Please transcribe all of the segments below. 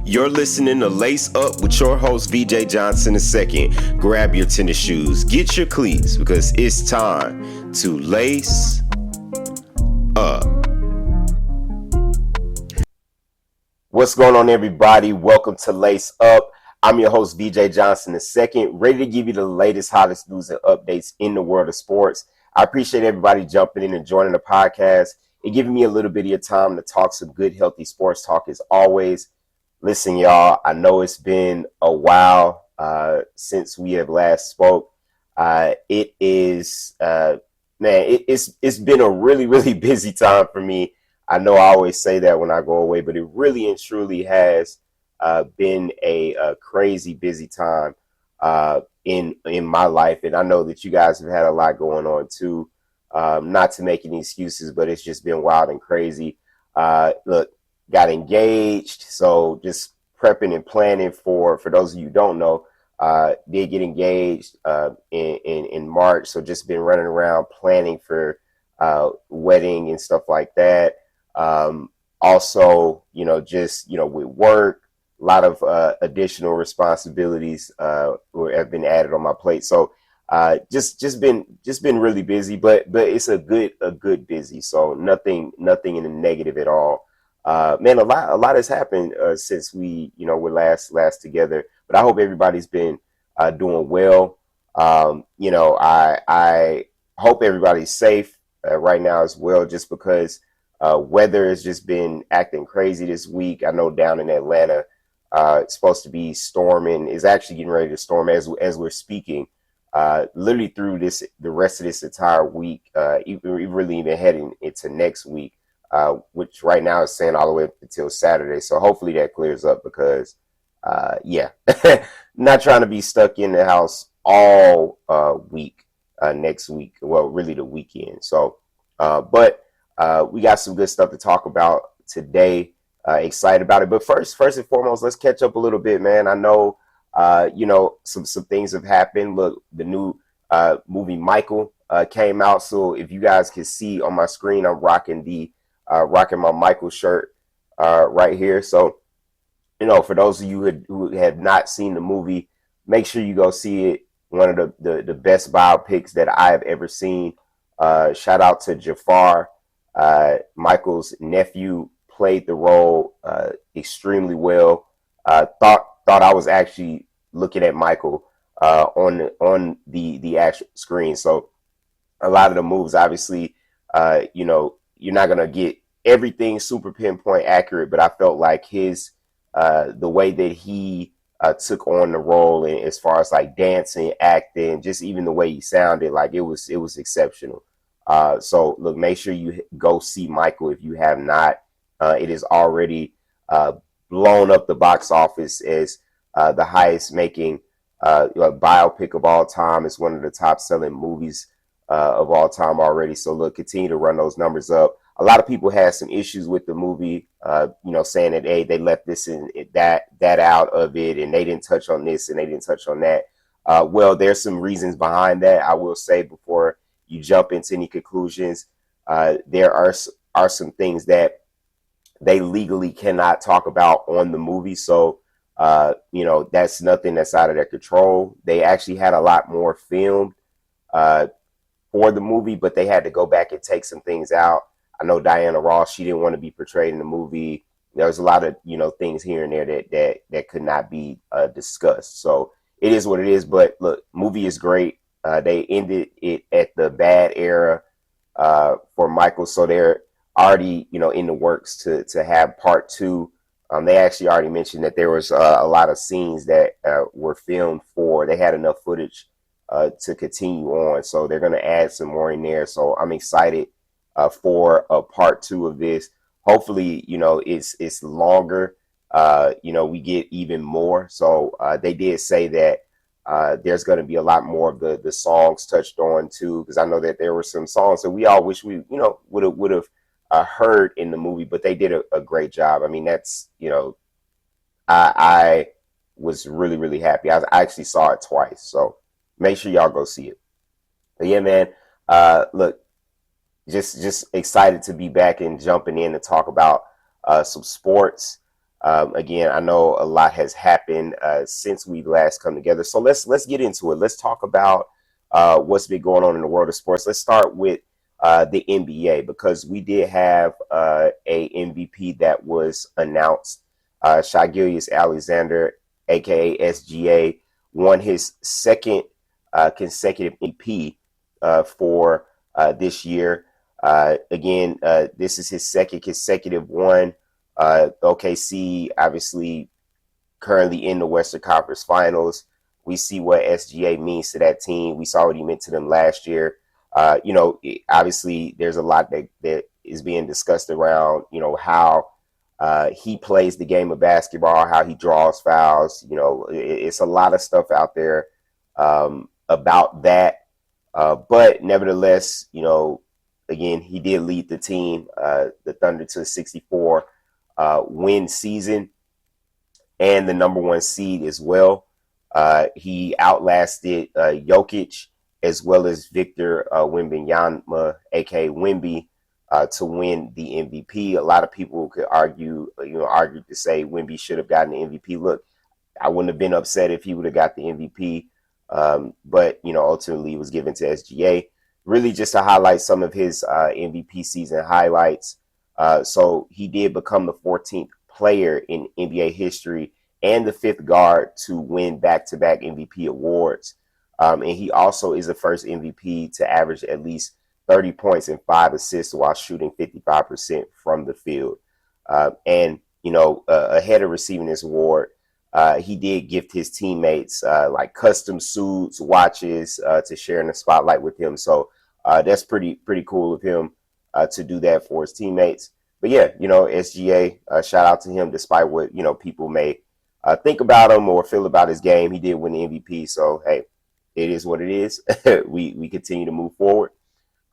You're listening to Lace Up with your host, VJ Johnson II. Grab your tennis shoes, get your cleats, because it's time to lace up. What's going on, everybody? Welcome to Lace Up. I'm your host, VJ Johnson II, ready to give you the latest, hottest news and updates in the world of sports. I appreciate everybody jumping in and joining the podcast and giving me a little bit of your time to talk some good, healthy sports talk as always. Listen, y'all, I know it's been a while since we have last spoke. It's been a really, really busy time for me. I know I always say that when I go away, but it really and truly has been a crazy busy time in my life. And I know that you guys have had a lot going on too. Not to make any excuses, but it's just been wild and crazy. Look, got engaged, so just prepping and planning for those of you who don't know, did get engaged in March, so just been running around planning for wedding and stuff like that. Also, with work, a lot of additional responsibilities have been added on my plate, so just been really busy, but it's a good busy, so nothing in the negative at all. Man, a lot has happened since we were last together, but I hope everybody's been doing well. I hope everybody's safe right now as well, just because weather has just been acting crazy this week. I know down in Atlanta, it's supposed to be storming. It's actually getting ready to storm as we're speaking. Literally through the rest of this entire week, even heading into next week. Which right now is saying all the way up until Saturday. So hopefully that clears up because, not trying to be stuck in the house all week next week. Well, really the weekend. So, but we got some good stuff to talk about today. Excited about it. But first and foremost, let's catch up a little bit, man. I know, some things have happened. Look, the new movie Michael came out. So if you guys can see on my screen, I'm rocking my Michael shirt right here. So, for those of you who have not seen the movie, make sure you go see it. One of the best biopics that I have ever seen. Shout out to Jafar. Michael's nephew played the role extremely well. Thought I was actually looking at Michael on the actual screen. So a lot of the moves, obviously, you're not going to get everything super pinpoint accurate, but I felt like the way that he took on the role, and as far as like dancing, acting, just even the way he sounded, like it was exceptional. So look, make sure you go see Michael if you have not. It is already blown up the box office as the highest making biopic of all time. It's one of the top selling movies of all time already. So look, continue to run those numbers up. A lot of people had some issues with the movie, saying that, hey, they left this and that out of it, and they didn't touch on this and they didn't touch on that. Well, there's some reasons behind that. I will say before you jump into any conclusions, there are some things that they legally cannot talk about on the movie. So, that's nothing that's out of their control. They actually had a lot more filmed for the movie, but they had to go back and take some things out. I know Diana Ross, she didn't want to be portrayed in the movie. There was a lot of, things here and there that could not be discussed. So it is what it is. But look, movie is great. They ended it at the bad era for Michael. So they're already, in the works to have part two. They actually already mentioned that there was a lot of scenes that were filmed they had enough footage to continue on. So they're going to add some more in there. So I'm excited for a part two of this. Hopefully, it's longer. We get even more. So they did say that there's going to be a lot more of the songs touched on too, because I know that there were some songs that we all wish we would have heard in the movie, but they did a great job. I mean, that's I was really, really happy. I actually saw it twice, so make sure y'all go see it. But yeah, man, look, just excited to be back and jumping in to talk about some sports. Again, I know a lot has happened since we last come together. So let's get into it. Let's talk about what's been going on in the world of sports. Let's start with the NBA because we did have a MVP that was announced. Shai Alexander, aka SGA, won his second consecutive MVP for this year. Again, this is his second consecutive one. OKC obviously currently in the Western Conference Finals. We see what SGA means to that team. We saw what he meant to them last year. Obviously there's a lot that is being discussed around, how he plays the game of basketball, how he draws fouls. It's a lot of stuff out there about that. But nevertheless, again, he did lead the team, the Thunder, to a 64 win season and the number one seed as well. He outlasted Jokic as well as Victor Wembanyama, aka Wemby, to win the MVP. A lot of people could argue to say Wemby should have gotten the MVP. Look, I wouldn't have been upset if he would have got the MVP, but ultimately it was given to SGA. Really, just to highlight some of his MVP season highlights. So he did become the 14th player in NBA history and the 5th guard to win back-to-back MVP awards. And he also is the first MVP to average at least 30 points and 5 assists while shooting 55% from the field. And ahead of receiving this award, he did gift his teammates like custom suits, watches to share in the spotlight with him. So that's pretty cool of him to do that for his teammates. But yeah, SGA, shout out to him, despite what people may think about him or feel about his game. He did win the MVP, so hey, it is what it is. we continue to move forward.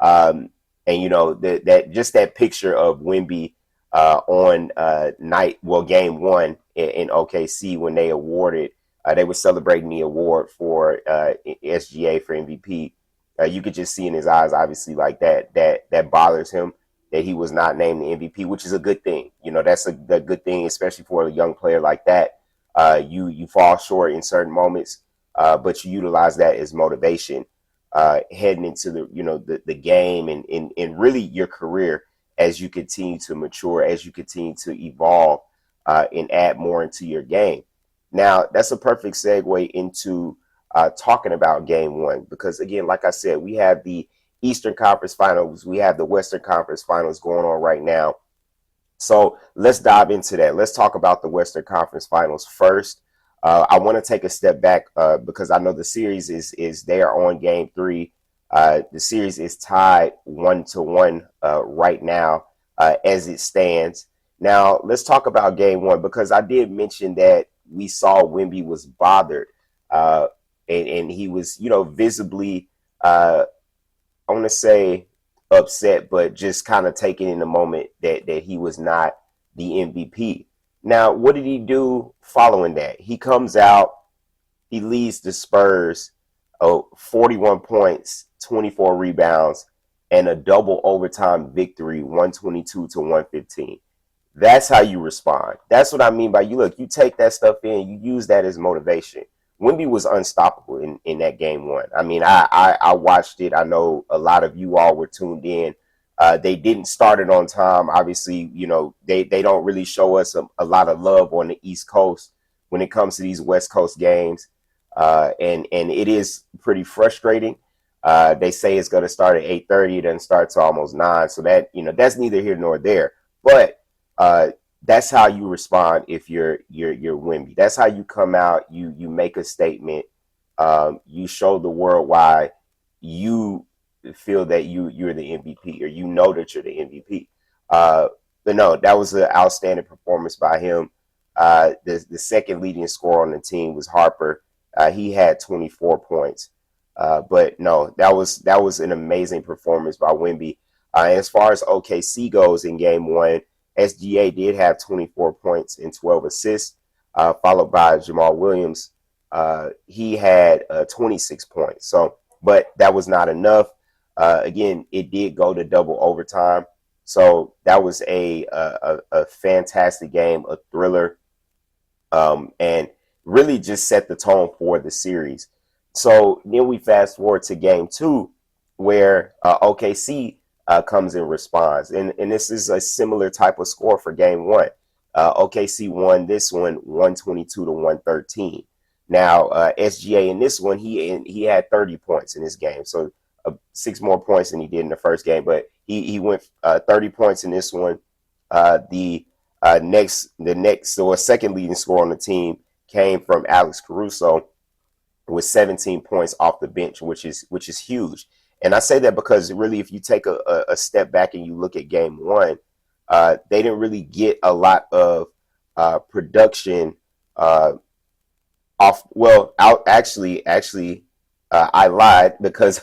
And that picture of Wemby on game one in OKC when they awarded, they were celebrating the award for SGA for MVP. You could just see in his eyes, obviously, like that bothers him that he was not named the MVP, which is a good thing. That's a good thing, especially for a young player like that. You fall short in certain moments, but you utilize that as motivation heading into the game and really your career as you continue to mature, as you continue to evolve and add more into your game. Now, that's a perfect segue into talking about game one, because again, like I said, we have the Eastern Conference Finals, we have the Western Conference Finals going on right now. So let's dive into that. Let's talk about the Western Conference Finals first. I want to take a step back because I know the series is there on game 3. The series is tied 1-1 right now as it stands. Now let's talk about game 1, because I did mention that we saw Wemby was bothered and he was, visibly, I want to say upset, but just kind of taking in the moment that he was not the MVP. Now, what did he do following that? He comes out, he leads the Spurs 41 points, 24 rebounds, and a double overtime victory, 122-115. That's how you respond. That's what I mean by you take that stuff in, you use that as motivation. Wemby was unstoppable in that game 1. I mean, I watched it. I know a lot of you all were tuned in. They didn't start it on time. Obviously, they don't really show us a lot of love on the East Coast when it comes to these West Coast games. And it is pretty frustrating. They say it's going to start at 8:30. It doesn't start till almost 9. So that, that's neither here nor there. But that's how you respond if you're Wemby. That's how you come out. You make a statement. You show the world why you feel that you're the MVP, or that you're the MVP. But no, that was an outstanding performance by him. The second leading scorer on the team was Harper. He had 24 points. But no, that was an amazing performance by Wemby. As far as OKC goes in game 1, SGA did have 24 points and 12 assists, followed by Jamal Williams. He had 26 points. So, but that was not enough. Again, it did go to double overtime. So that was a fantastic game, a thriller. and really just set the tone for the series. So then we fast forward to game two, where OKC comes in response, and this is a similar type of score for game one. OKC won this one 122 to 113. Now SGA in this one, he had 30 points in this game, so 6 more points than he did in the first game, but he went 30 points in this one. So a second leading scorer on the team came from Alex Caruso with 17 points off the bench, which is huge. And I say that because really, if you take a step back and you look at game one, they didn't really get a lot of production off. Well, out actually, I lied, because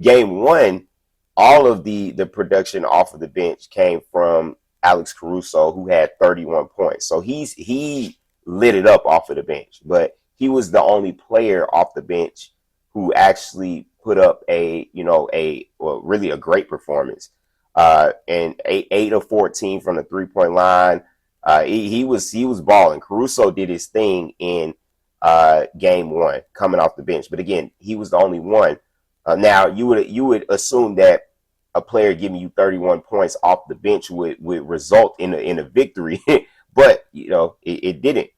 game one, all of the production off of the bench came from Alex Caruso, who had 31 points. So he lit it up off of the bench, but he was the only player off the bench who actually put up really a great performance. And 8 of 14 from the 3-point line. He was balling. Caruso did his thing in game one, coming off the bench. But again, he was the only one. Now you would assume that a player giving you 31 points off the bench would result in a victory, but it didn't.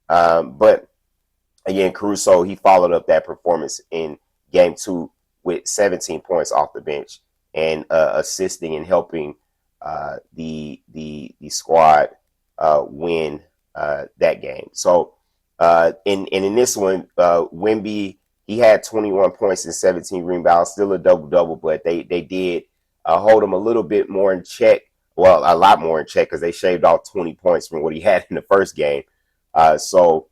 But again, Caruso, he followed up that performance in game two with 17 points off the bench and assisting and helping the squad win that game. So in this one, Wemby, he had 21 points and 17 rebounds, still a double-double, but they did hold him a little bit more in check. Well, a lot more in check, because they shaved off 20 points from what he had in the first game. So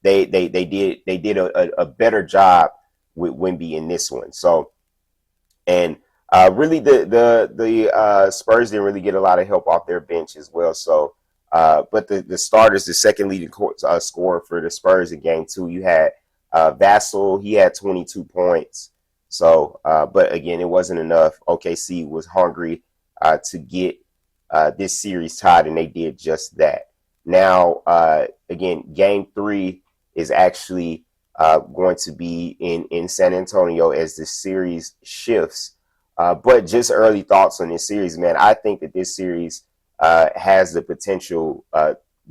they did a better job with Wemby in this one. So, and really the Spurs didn't really get a lot of help off their bench as well. So, but the starters, the second leading scorer for the Spurs in game two, you had Vassell. He had 22 points. So, but again, it wasn't enough. OKC was hungry to get this series tied, and they did just that. Now, again, game three is actually going to be in San Antonio as the series shifts. But just early thoughts on this series, man. I think that this series has the potential,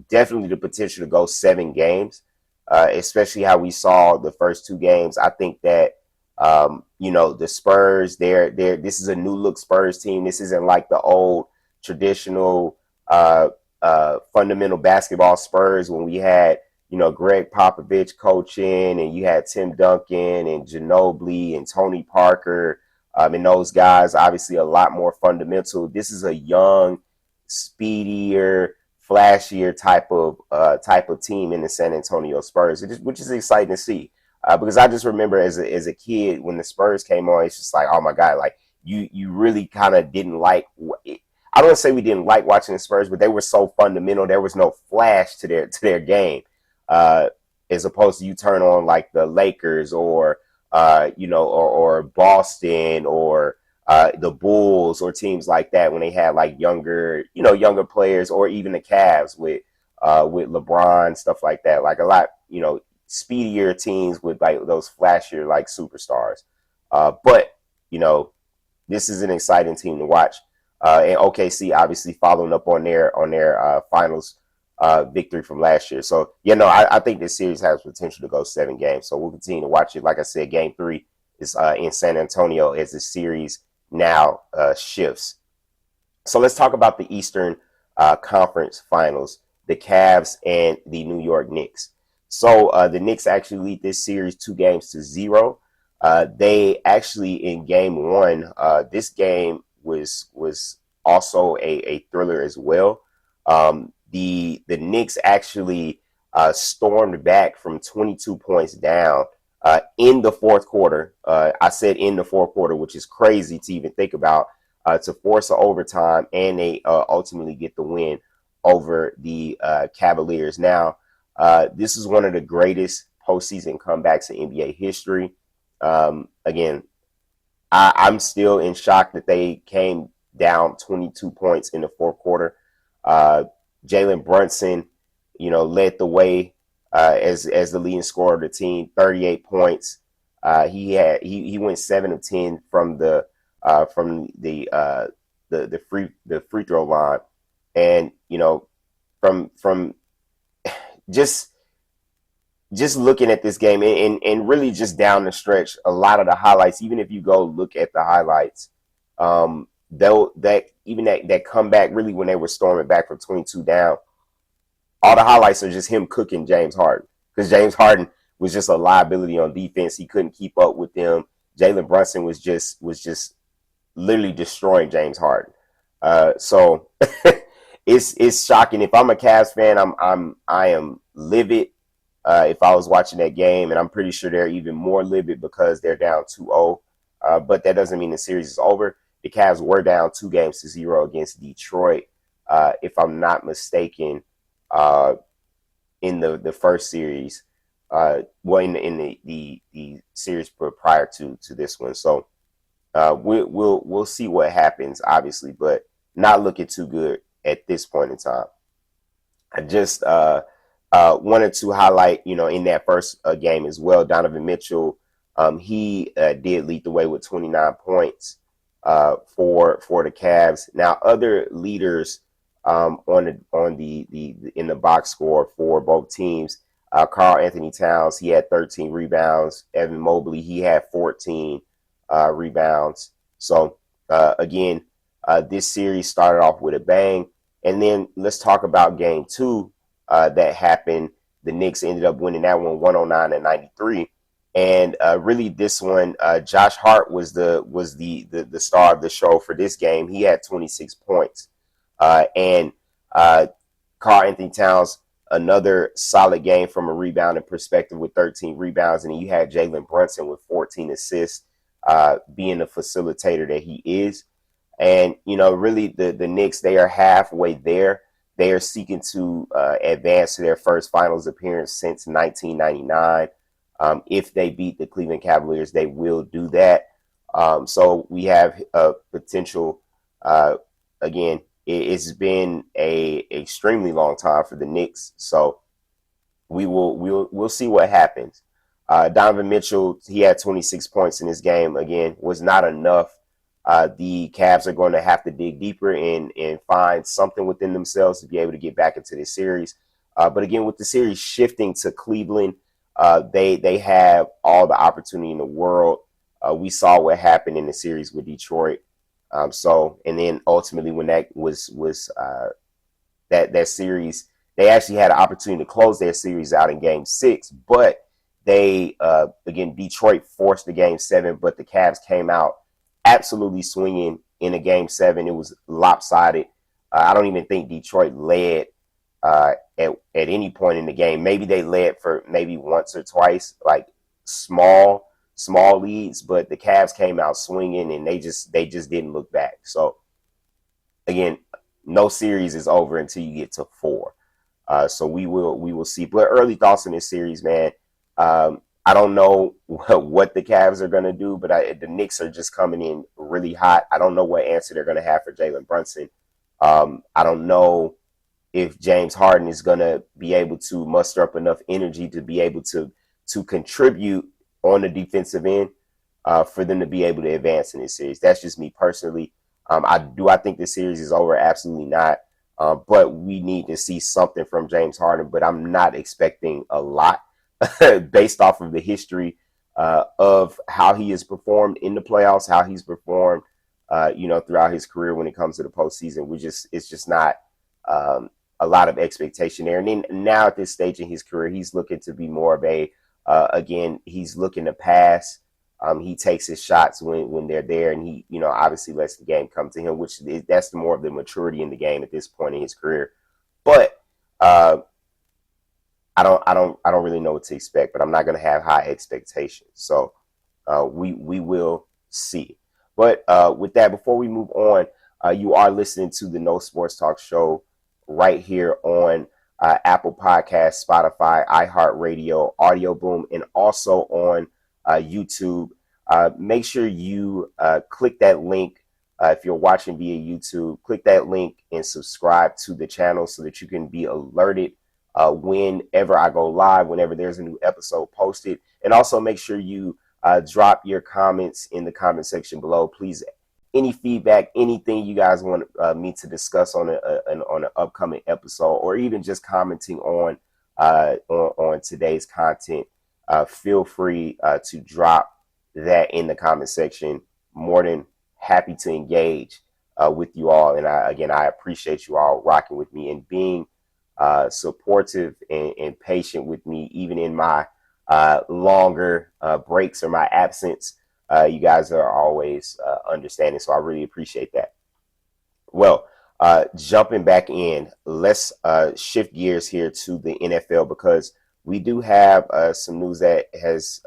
definitely the potential to go 7 games, especially how we saw the first 2 games. I think that, the Spurs, this is a new look Spurs team. This isn't like the old traditional fundamental basketball Spurs when we had, Greg Popovich coaching, and you had Tim Duncan and Ginobili and Tony Parker, and those guys, obviously a lot more fundamental. This is a young, speedier, flashier type of team in the San Antonio Spurs, which is exciting to see. Because I just remember as a kid when the Spurs came on, it's just like, oh my God, like you really kind of didn't like. I don't want to say we didn't like watching the Spurs, but they were so fundamental. There was no flash to their game, as opposed to you turn on like the Lakers or Boston or the Bulls or teams like that when they had like younger players, or even the Cavs with LeBron, stuff like that. Like a lot, speedier teams with like those flashier like superstars. But this is an exciting team to watch. And OKC obviously following up on their finals victory from last year. So I think this series has potential to go 7 games. So we'll continue to watch it. Like I said, game 3 is in San Antonio as the series now shifts. So let's talk about the Eastern Conference Finals, the Cavs and the New York Knicks. So the Knicks actually lead this series 2-0. They actually, in game 1, this game was also a thriller as well. The Knicks actually stormed back from 22 points down in the fourth quarter. I said in the fourth quarter, which is crazy to even think about, to force an overtime, and they ultimately get the win over the Cavaliers. Now, this is one of the greatest postseason comebacks in NBA history. Again, I'm still in shock that they came down 22 points in the fourth quarter. Jalen Brunson, led the way as the leading scorer of the team, 38 points. He went 7 of 10 from the free throw line, and from just looking at this game and really just down the stretch, a lot of the highlights, even if you go look at the highlights, though that comeback really when they were storming back from 22 down, all the highlights are just him cooking James Harden, because James Harden was just a liability on defense. He couldn't keep up with them. Jalen Brunson was just literally destroying James Harden. So it's shocking. If I'm a Cavs fan, I am livid. If I was watching that game, and I'm pretty sure they're even more livid because they're down 2-0. But that doesn't mean the series is over. The Cavs were down 2-0 against Detroit, if I'm not mistaken, in the first series. In the series prior to this one. So we'll see what happens, obviously, but not looking too good at this point in time. I just wanted to highlight, in that first game as well, Donovan Mitchell, he did lead the way with 29 points for the Cavs. Now, other leaders on the in the box score for both teams, Karl Anthony Towns, he had 13 rebounds. Evan Mobley, he had 14 rebounds. So again, this series started off with a bang. And then let's talk about game 2 that happened. The Knicks ended up winning that one 109-93. And really this one, Josh Hart was the star of the show for this game. He had 26 points. And Karl Anthony Towns, another solid game from a rebounding perspective with 13 rebounds. And you had Jalen Brunson with 14 assists, being the facilitator that he is. And, really the Knicks, they are halfway there. They are seeking to advance to their first finals appearance since 1999. If they beat the Cleveland Cavaliers, they will do that. So we have a potential, again, it's been a extremely long time for the Knicks. So we'll see what happens. Donovan Mitchell, he had 26 points in this game. Again, was not enough. The Cavs are going to have to dig deeper and find something within themselves to be able to get back into this series. But again, with the series shifting to Cleveland, they have all the opportunity in the world. We saw what happened in the series with Detroit. And then ultimately when that was that series, they actually had an opportunity to close their series out in game 6, but they, again, Detroit forced the game 7, but the Cavs came out absolutely swinging in a game 7. It was lopsided. I don't even think Detroit led at any point in the game. Maybe they led for maybe once or twice, like small leads, but the Cavs came out swinging and they just didn't look back. So again, no series is over until you get to 4. So we will see. But early thoughts on this series, man. I don't know what the Cavs are going to do, but the Knicks are just coming in really hot. I don't know what answer they're going to have for Jalen Brunson. I don't know if James Harden is going to be able to muster up enough energy to be able to contribute on the defensive end for them to be able to advance in this series. That's just me personally. I think the series is over? Absolutely not. But we need to see something from James Harden, but I'm not expecting a lot based off of the history of how he has performed in the playoffs, how he's performed, throughout his career when it comes to the postseason. It's just not a lot of expectation there. And then now at this stage in his career, he's looking to be more of a, again, he's looking to pass. He takes his shots when they're there, and he, obviously lets the game come to him, which that's more of the maturity in the game at this point in his career. But I don't really know what to expect, but I'm not going to have high expectations. So we will see. But with that, before we move on, you are listening to the No Sports Talk Show right here on Apple Podcasts, Spotify, iHeartRadio, Audio Boom, and also on YouTube. Make sure you click that link. If you're watching via YouTube, click that link and subscribe to the channel so that you can be alerted whenever I go live, whenever there's a new episode posted. And also make sure you drop your comments in the comment section below. Please, any feedback, anything you guys want me to discuss on an upcoming episode, or even just commenting on today's content, feel free to drop that in the comment section. More than happy to engage with you all. And I appreciate you all rocking with me and being supportive and patient with me, even in my longer breaks or my absence. You guys are always understanding, so I really appreciate that. Well, jumping back in, let's shift gears here to the NFL, because we do have some news that has,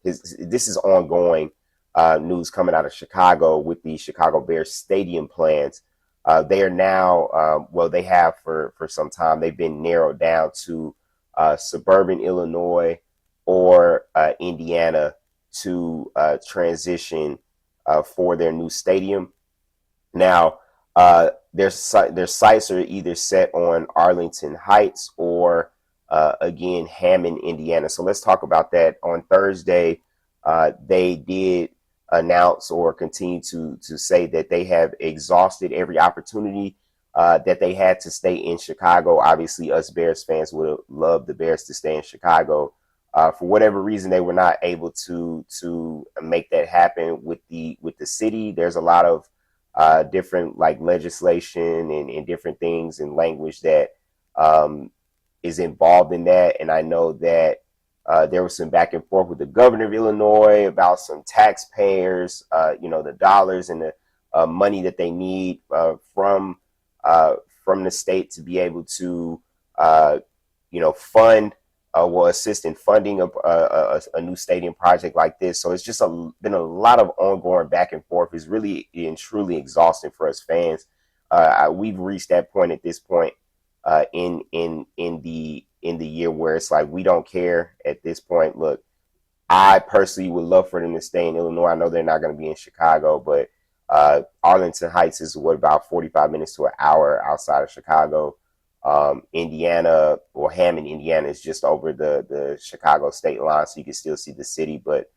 this is ongoing news coming out of Chicago with the Chicago Bears stadium plans. They are now, they have for some time, they've been narrowed down to suburban Illinois or Indiana to transition for their new stadium. Now, their sites are either set on Arlington Heights or, again, Hammond, Indiana. So let's talk about that. On Thursday, they did announce or continue to say that they have exhausted every opportunity that they had to stay in Chicago. Obviously, us Bears fans would have loved the Bears to stay in Chicago. For whatever reason, they were not able to make that happen with the city. There's a lot of different like legislation and different things and language that is involved in that. And I know that there was some back and forth with the governor of Illinois about some taxpayers, the dollars and the money that they need from the state to be able to, fund, assist in funding a new stadium project like this. So it's just been a lot of ongoing back and forth. It's really and truly exhausting for us fans. We've reached that point at this point in the year where it's like we don't care at this point. Look, I personally would love for them to stay in Illinois. I know they're not going to be in Chicago, but Arlington Heights is about 45 minutes to an hour outside of Chicago. Indiana, or Hammond, Indiana, is just over the Chicago state line, so you can still see the city. But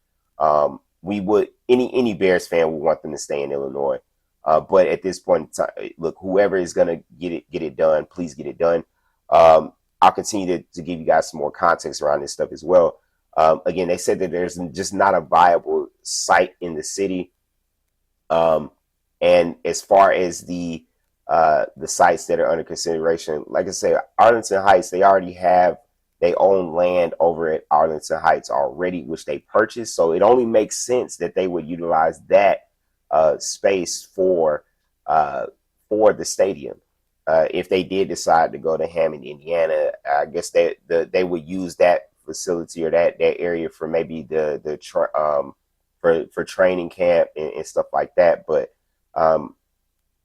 we would any Bears fan would want them to stay in Illinois. But at this point in time, look, whoever is going to get it done, please get it done. I'll continue to give you guys some more context around this stuff as well. Again, they said that there's just not a viable site in the city. And as far as the sites that are under consideration, like I say, Arlington Heights, they already have their own land over at Arlington Heights already, which they purchased. So it only makes sense that they would utilize that space for the stadium. If they did decide to go to Hammond, Indiana, I guess they would use that facility or that area for maybe for training camp and stuff like that. But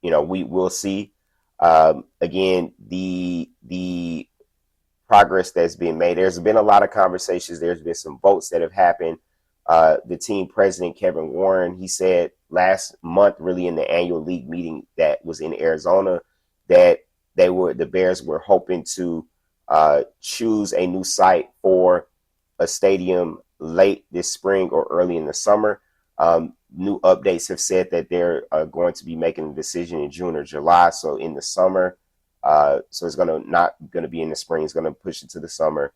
we will see. Again, the progress that's being made. There's been a lot of conversations. There's been some votes that have happened. The team president, Kevin Warren, he said last month, really in the annual league meeting that was in Arizona, that the Bears were hoping to choose a new site for a stadium late this spring or early in the summer. New updates have said that they're going to be making a decision in June or July, so in the summer. So it's not going to be in the spring. It's going to push it to the summer.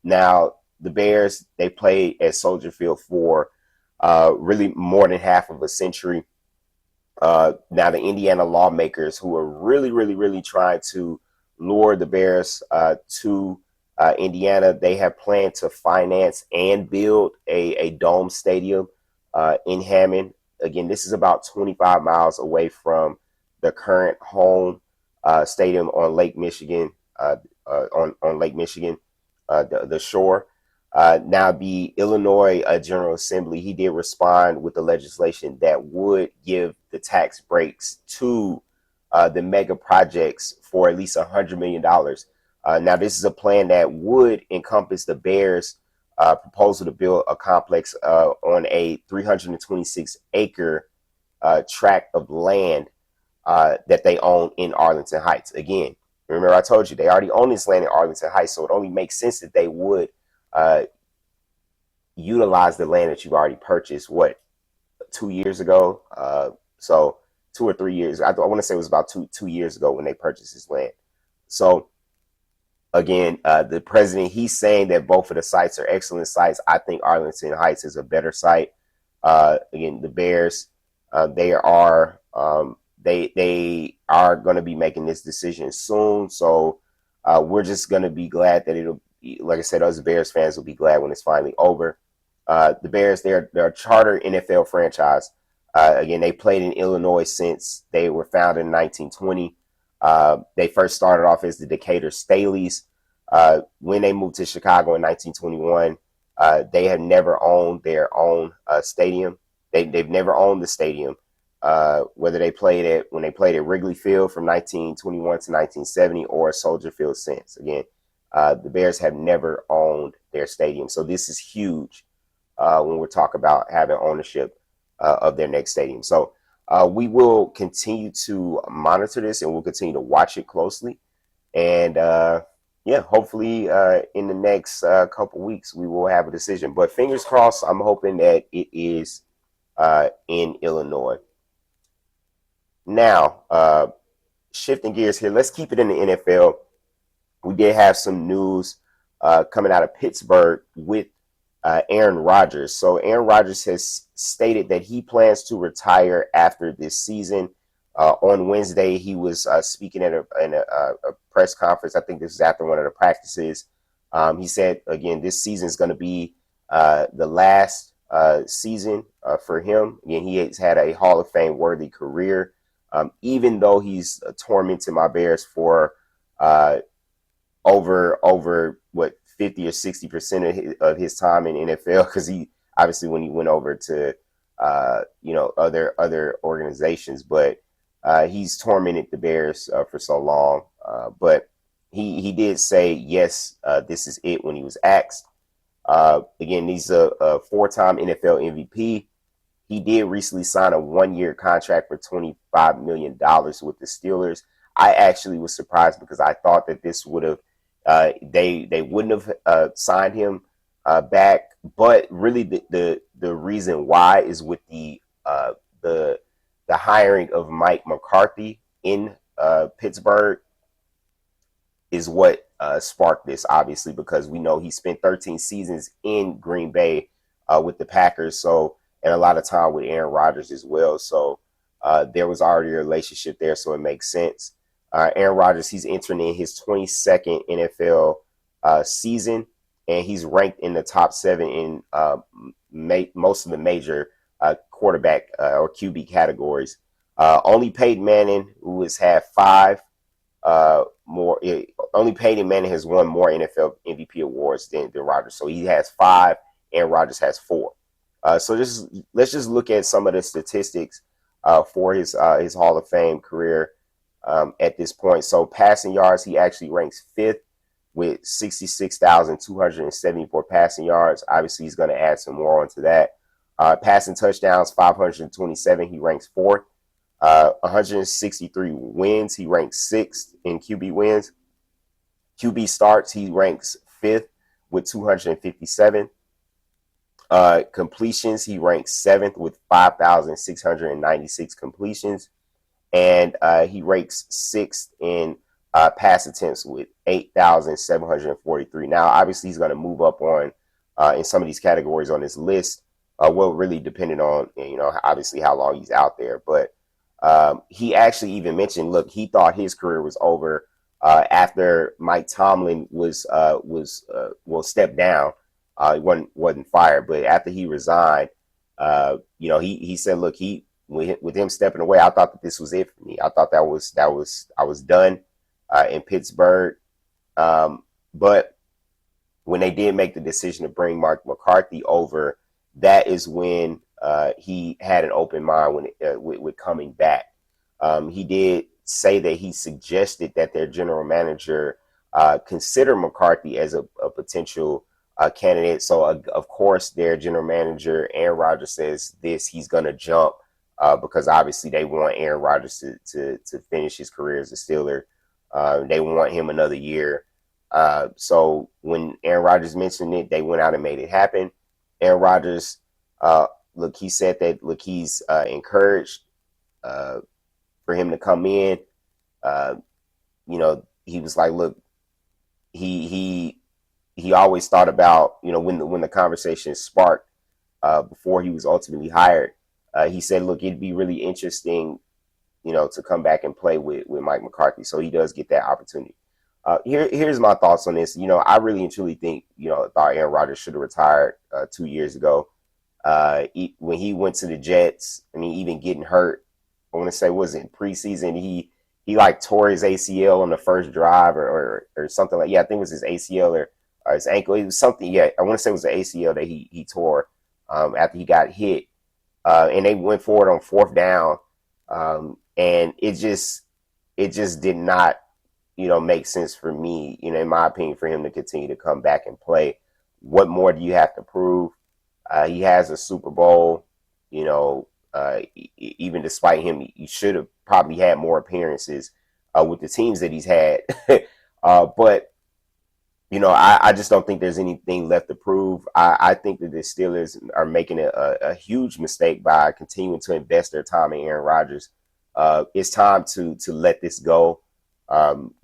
Now, the Bears, they played at Soldier Field for really more than half of a century. Now, the Indiana lawmakers, who are really, really, really trying to lure the Bears to Indiana, they have planned to finance and build a dome stadium in Hammond. Again, this is about 25 miles away from the current home stadium on Lake Michigan, on Lake Michigan, the shore. Now, the Illinois General Assembly, he did respond with the legislation that would give the tax breaks to the mega projects for at least $100 million. Now, this is a plan that would encompass the Bears' proposal to build a complex on a 326-acre tract of land that they own in Arlington Heights. Again, Remember, I told you they already own this land in Arlington Heights, so it only makes sense that they would uh, utilize the land that you've already purchased. What, 2 years ago? So 2 or 3 years. I want to say it was about 2 years ago when they purchased this land. So again, the president, he's saying that both of the sites are excellent sites. I think Arlington Heights is a better site. Again, the Bears, they are going to be making this decision soon. So we're just going to be glad that it'll be, like I said, us Bears fans will be glad when it's finally over. The Bears, they're a charter NFL franchise. Again, they played in Illinois since they were founded in 1920. They first started off as the Decatur Staleys. When they moved to Chicago in 1921, they had never owned their own stadium. They've never owned the stadium. Whether when they played at Wrigley Field from 1921 to 1970 or Soldier Field since. Again, the Bears have never owned their stadium. So this is huge when we're talking about having ownership of their next stadium. So we will continue to monitor this and we'll continue to watch it closely. And yeah, hopefully in the next couple weeks we will have a decision. But fingers crossed, I'm hoping that it is in Illinois. Now, shifting gears here, let's keep it in the NFL. We did have some news coming out of Pittsburgh with Aaron Rodgers. So Aaron Rodgers has stated that he plans to retire after this season. On Wednesday, he was speaking at a press conference. I think this is after one of the practices. He said, again, this season is going to be the last season for him. Again, he has had a Hall of Fame worthy career. Even though he's tormented my Bears for over what 50 or 60% of his time in NFL, because he obviously when he went over to other organizations, but he's tormented the Bears for so long. But he did say yes, this is it when he was asked. Again, he's a four-time NFL MVP. He did recently sign a one-year contract for $25 million with the Steelers. I actually was surprised because I thought that this would have they wouldn't have signed him back. But really, the reason why is with the hiring of Mike McCarthy in Pittsburgh is what sparked this, obviously, because we know he spent 13 seasons in Green Bay with the Packers. So. And a lot of time with Aaron Rodgers as well. So there was already a relationship there, so it makes sense. Aaron Rodgers, he's entering in his 22nd NFL season, and he's ranked in the top 7 in most of the major quarterback or QB categories. Only Peyton Manning, who has had 5 more. Only Peyton Manning has won more NFL MVP awards than Rodgers. So he has 5, and Rodgers has 4. So let's just look at some of the statistics for his Hall of Fame career at this point. So passing yards, he actually ranks 5th with 66,274 passing yards. Obviously, he's going to add some more onto that. Passing touchdowns, 527. He ranks 4th. 163 wins. He ranks 6th in QB wins. QB starts, he ranks 5th with 257. Completions, he ranks 7th with 5,696 completions, and he ranks 6th in pass attempts with 8,743. Now, obviously, he's going to move up on in some of these categories on this list. Well, really depending on obviously how long he's out there. But he actually even mentioned, look, he thought his career was over after Mike Tomlin was stepped down. He wasn't fired, but after he resigned, he said, look, with him stepping away, I thought that this was it for me. I thought I was done in Pittsburgh. But when they did make the decision to bring Mark McCarthy over, that is when he had an open mind with coming back. He did say that he suggested that their general manager consider McCarthy as a potential candidate. So, of course, their general manager, Aaron Rodgers, says he's going to jump because obviously they want Aaron Rodgers to finish his career as a Steeler. They want him another year. So when Aaron Rodgers mentioned it, they went out and made it happen. Aaron Rodgers, look, he said that, look, he's encouraged uh, for him to come in. Uh, he was like, look, he he he always thought about, when the conversation sparked before he was ultimately hired. He said, look, it'd be really interesting, to come back and play with Mike McCarthy. So he does get that opportunity. Here's my thoughts on this. I really and truly think, thought Aaron Rodgers should have retired 2 years ago. When he went to the Jets, I mean, even getting hurt, I want to say, was it preseason? He like tore his ACL on the first drive or something like, yeah, I think it was his ACL or his ankle. It was something, yeah, I want to say it was the ACL that he tore after he got hit. And they went forward on fourth down. And it just did not, make sense for me, in my opinion, for him to continue to come back and play. What more do you have to prove? He has a Super Bowl, even despite him, he should have probably had more appearances with the teams that he's had. But I just don't think there's anything left to prove. I think that the Steelers are making a huge mistake by continuing to invest their time in Aaron Rodgers. It's time to let this go.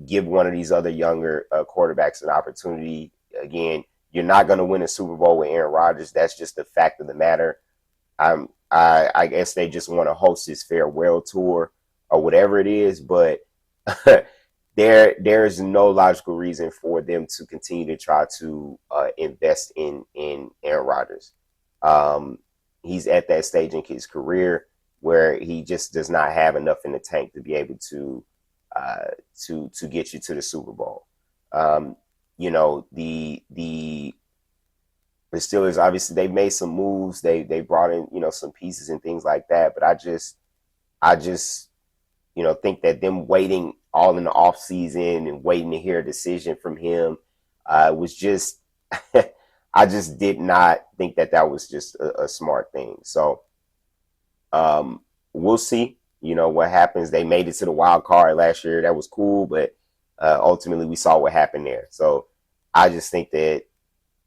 Give one of these other younger quarterbacks an opportunity. Again, you're not going to win a Super Bowl with Aaron Rodgers. That's just the fact of the matter. I guess they just want to host his farewell tour or whatever it is, but there is no logical reason for them to continue to try to invest in Aaron Rodgers. He's at that stage in his career where he just does not have enough in the tank to be able to get you to the Super Bowl. The Steelers, obviously, they've made some moves. They brought in, some pieces and things like that. But I just think that them waiting all in the off season and waiting to hear a decision from him was just, I just did not think that was just a smart thing. So we'll see, what happens. They made it to the wild card last year. That was cool, but ultimately we saw what happened there. So I just think that,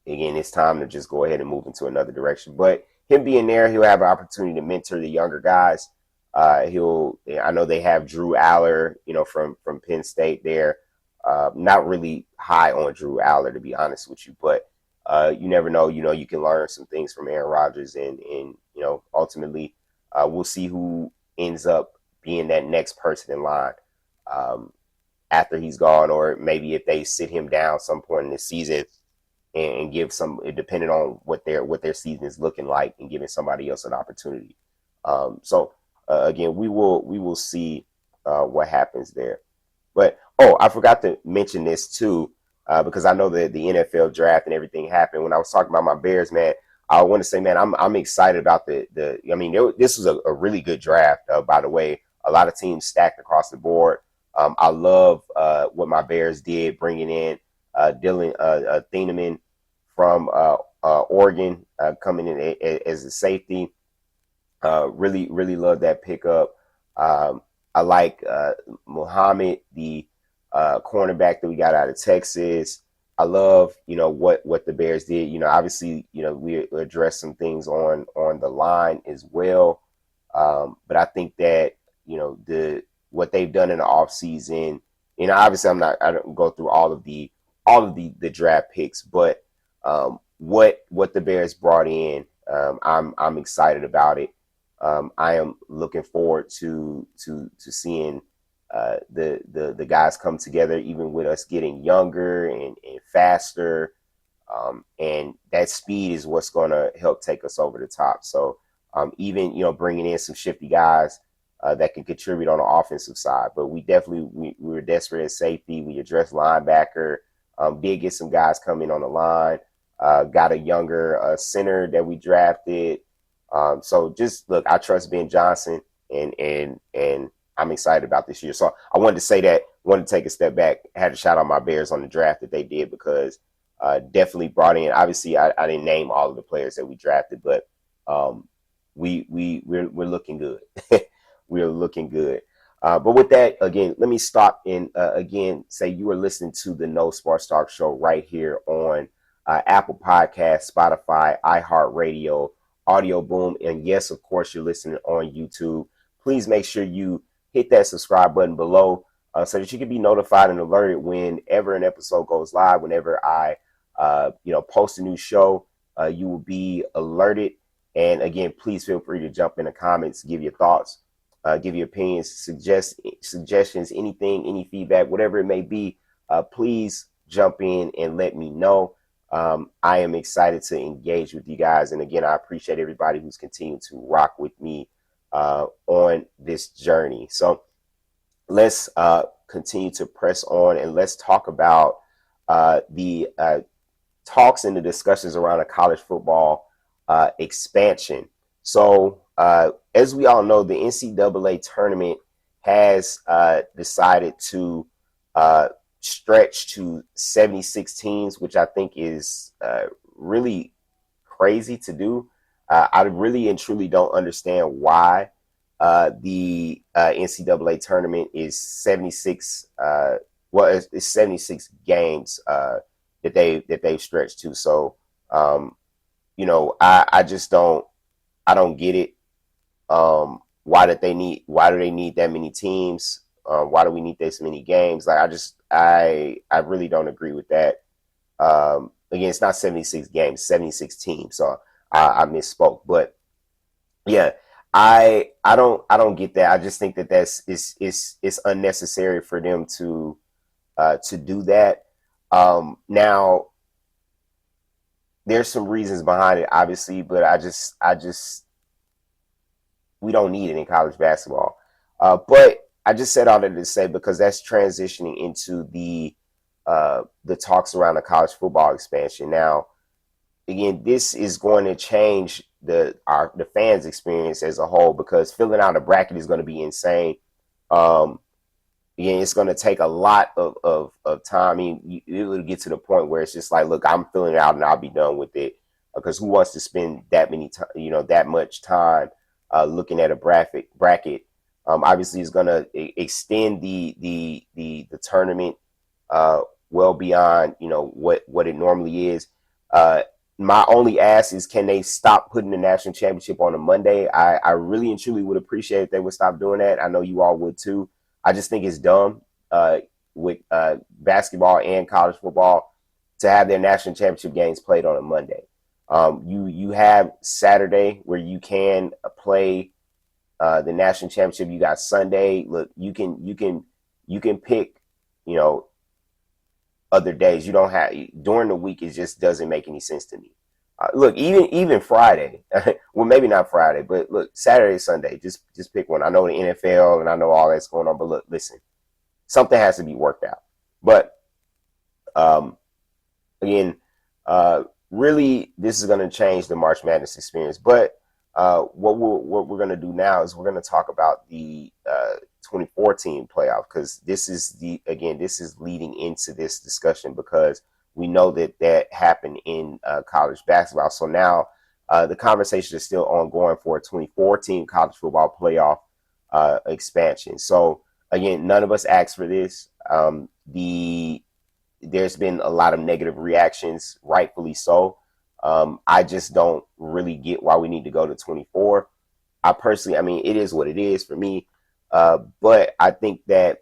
again, it's time to just go ahead and move into another direction. But him being there, he'll have an opportunity to mentor the younger guys. I know they have Drew Aller, from Penn State there. Not really high on Drew Aller, to be honest with you, but you never know. You can learn some things from Aaron Rodgers, and ultimately, we'll see who ends up being that next person in line after he's gone, or maybe if they sit him down some point in the season and give some, depending on what their season is looking like, and giving somebody else an opportunity. Again, we will see what happens there. But I forgot to mention this too, because I know that the NFL draft and everything happened. When I was talking about my Bears, man, I want to say, man, I'm excited about this was a really good draft, by the way. A lot of teams stacked across the board. I love what my Bears did, bringing in Dylan Thieneman from Oregon, coming in as a safety. Really love that pickup. I like Muhammad, the cornerback that we got out of Texas. I love, what the Bears did. Obviously, we addressed some things on the line as well. But I think that, what they've done in the offseason, obviously I don't go through all of the draft picks, but what the Bears brought in, I'm excited about it. I am looking forward to seeing the guys come together, even with us getting younger and faster. And that speed is what's going to help take us over the top. So even, bringing in some shifty guys that can contribute on the offensive side. But we were desperate at safety. We addressed linebacker. Did get some guys coming on the line. Got a younger center that we drafted. So just look, I trust Ben Johnson, and I'm excited about this year. So I wanted to say that, wanted to take a step back, had to shout out my Bears on the draft that they did, because definitely brought in, obviously I didn't name all of the players that we drafted, but we're looking good. We're looking good. But with that, again, let me stop and again say you are listening to the No Sports Talk Show right here on Apple Podcasts, Spotify, iHeartRadio, Audio Boom, and yes, of course, you're listening on YouTube. Please make sure you hit that subscribe button below so that you can be notified and alerted whenever an episode goes live. Whenever I, post a new show, you will be alerted. And again, please feel free to jump in the comments, give your thoughts. Give your opinions, suggestions, anything, any feedback, whatever it may be. Please jump in and let me know. I am excited to engage with you guys. And again, I appreciate everybody who's continuing to rock with me on this journey. So let's continue to press on and let's talk about the talks and the discussions around a college football expansion. So as we all know, the NCAA tournament has decided to stretch to 76 teams, which I think is really crazy to do. I really and truly don't understand why the NCAA tournament is 76. It's 76 games that they've stretched to. So I just don't get it. Why do they need that many teams? Why do we need this many games? Like I really don't agree with that. Again, it's not 76 games, 76 teams. So I misspoke. But yeah, I don't get that. I just think that it's unnecessary for them to do that. Now there's some reasons behind it, obviously, but I just we don't need it in college basketball. But I just said all that to say because that's transitioning into the talks around the college football expansion. Now, again, this is going to change the fans' experience as a whole because filling out a bracket is going to be insane. Again, it's going to take a lot of time. I mean, it will get to the point where it's just like, look, I'm filling it out and I'll be done with it because who wants to spend that much time looking at a bracket? Obviously, it's going to extend the tournament well beyond what it normally is. My only ask is, can they stop putting the national championship on a Monday? I really and truly would appreciate if they would stop doing that. I know you all would too. I just think it's dumb with basketball and college football to have their national championship games played on a Monday. You have Saturday where you can play the national championship. You got Sunday. Look, you can pick, other days. You don't have during the week. It just doesn't make any sense to me. Look, even Friday. Well, maybe not Friday, but look, Saturday, Sunday. Just pick one. I know the NFL and I know all that's going on, but look, listen, something has to be worked out. But again, really, this is going to change the March Madness experience. But what we're going to do now is we're going to talk about the 2014 playoff because this is leading into this discussion because we know that happened in college basketball. So now the conversation is still ongoing for a 2014 college football playoff expansion. So again, none of us asked for this. There's been a lot of negative reactions, rightfully so. I just don't really get why we need to go to 24. I personally, it is what it is for me. But I think that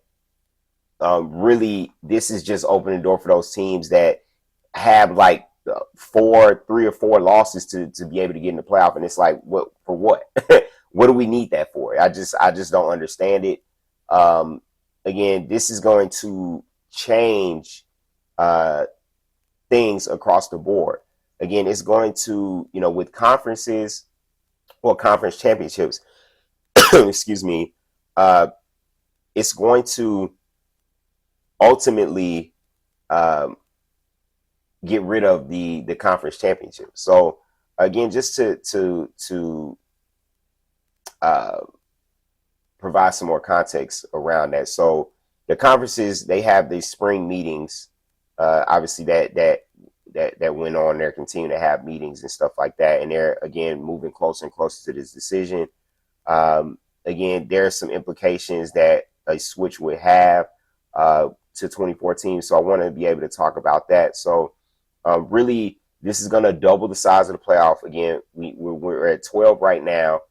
really this is just opening the door for those teams that have like 3 or 4 losses to be able to get in the playoff. And it's like, what for what? What do we need that for? I just don't understand it. Again, this is going to change things across the board. Again, it's going to, with conferences or conference championships, excuse me, it's going to ultimately get rid of the conference championship. So again, just to provide some more context around that. So the conferences, they have these spring meetings, obviously that went on. They're continuing to have meetings and stuff like that. And they're, again, moving closer and closer to this decision. Again, there are some implications that a switch would have to 24 teams. So I want to be able to talk about that. So really, this is going to double the size of the playoff. Again, we're at 12 right now,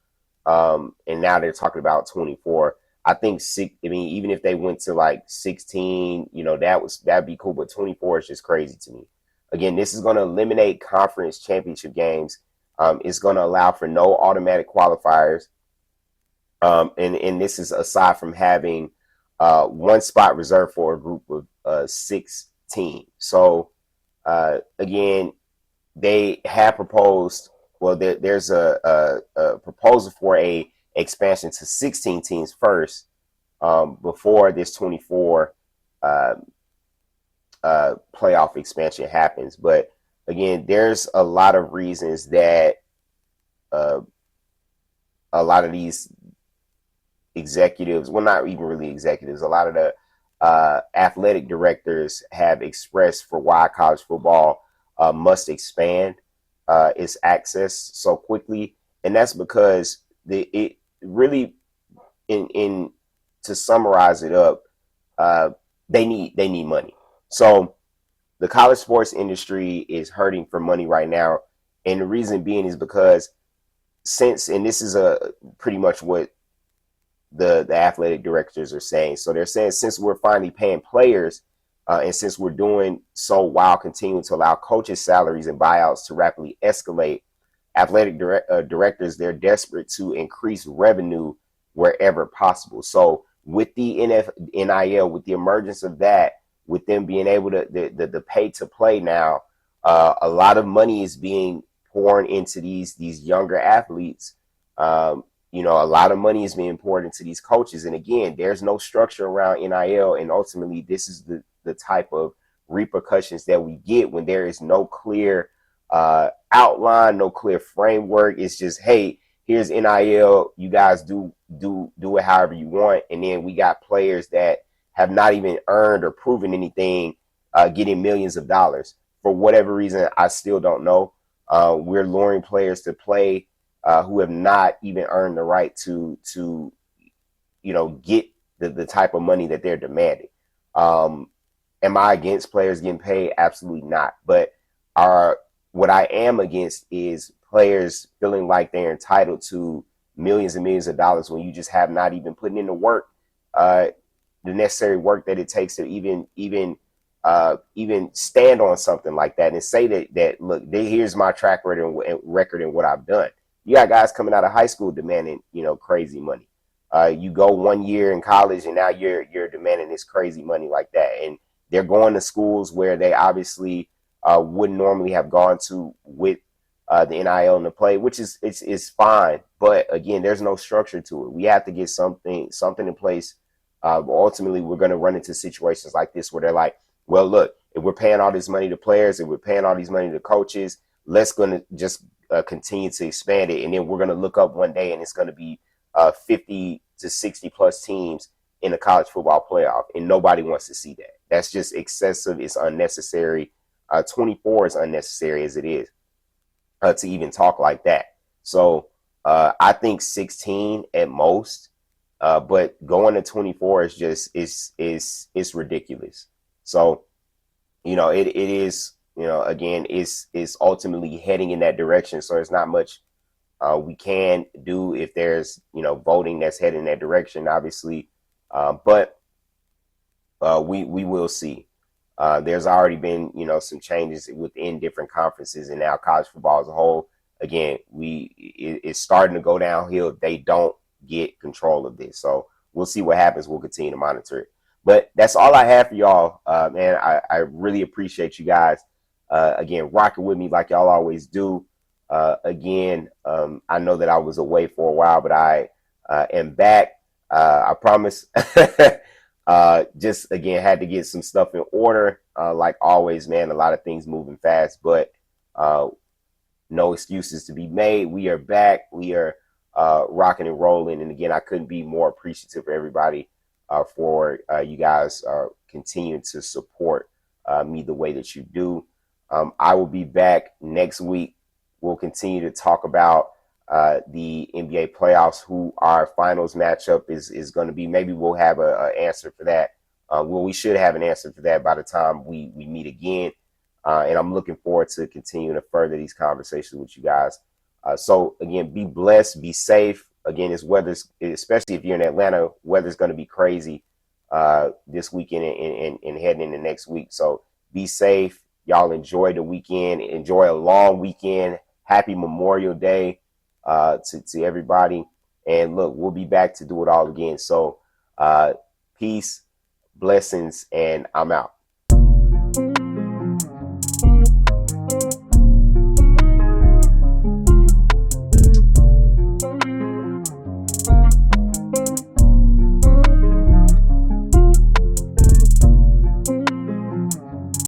and now they're talking about 24. I think even if they went to like 16, that'd be cool. But 24 is just crazy to me. Again, this is going to eliminate conference championship games. It's going to allow for no automatic qualifiers. And this is aside from having one spot reserved for a group of 16. So again, they have proposed. Well, there's a proposal for a expansion to 16 teams first before this 24 playoff expansion happens. But again, there's a lot of reasons that a lot of these executives, well, not even really executives, a lot of the athletic directors have expressed for why college football must expand its access so quickly. And that's because it really, in to summarize it up, they need money. So the college sports industry is hurting for money right now. And the reason being is because and this is pretty much what the athletic directors are saying. So they're saying, since we're finally paying players, and since we're doing so while continuing to allow coaches' salaries and buyouts to rapidly escalate, athletic directors, they're desperate to increase revenue wherever possible. So with the NIL, with the emergence of that, with them being able to the pay to play now, a lot of money is being poured into these younger athletes. A lot of money is being poured into these coaches. And again, there's no structure around NIL. And ultimately, this is the type of repercussions that we get when there is no clear outline, no clear framework. It's just, hey, here's NIL. You guys do it however you want. And then we got players that have not even earned or proven anything, getting millions of dollars. For whatever reason, I still don't know. We're luring players to play who have not even earned the right to get the type of money that they're demanding. Am I against players getting paid? Absolutely not. But what I am against is players feeling like they're entitled to millions and millions of dollars when you just have not even putting in the work, the necessary work that it takes to even stand on something like that and say that look, here's my track record and what I've done. You got guys coming out of high school demanding, crazy money. You go 1 year in college and now you're demanding this crazy money like that. And they're going to schools where they obviously wouldn't normally have gone to with the NIL and the play, which is fine. But again, there's no structure to it. We have to get something in place. Ultimately, we're going to run into situations like this where they're like, well, look, if we're paying all this money to players, if we're paying all these money to coaches, let's going to just continue to expand it. And then we're going to look up one day and it's going to be 50 to 60 plus teams in the college football playoff. And nobody wants to see that. That's just excessive. It's unnecessary. 24 is unnecessary as it is to even talk like that. So I think 16 at most, but going to 24 is just it's ridiculous. So it is, again, it's ultimately heading in that direction. So there's not much we can do if there's voting that's heading in that direction, obviously, but we will see. There's already been some changes within different conferences, and now college football as a whole, again, it's starting to go downhill. They don't get control of this, so we'll see what happens. We'll continue to monitor it. But that's all I have for y'all, man. I really appreciate you guys again rocking with me like y'all always do. Again, I know that I was away for a while, but I am back. I promise. Just again had to get some stuff in order. Like always, man, a lot of things moving fast, but no excuses to be made. We are back. We are rocking and rolling. And again, I couldn't be more appreciative for everybody for you guys continuing to support me the way that you do. I will be back next week. We'll continue to talk about the NBA playoffs, who our finals matchup is going to be. Maybe we'll have an answer for that. Well, we should have an answer for that by the time we meet again. And I'm looking forward to continuing to further these conversations with you guys. So again, be blessed, be safe. Again, it's weather's, especially if you're in Atlanta, weather's going to be crazy this weekend and heading into next week. So be safe. Y'all enjoy the weekend. Enjoy a long weekend. Happy Memorial Day to everybody. And look, we'll be back to do it all again. So peace, blessings, and I'm out.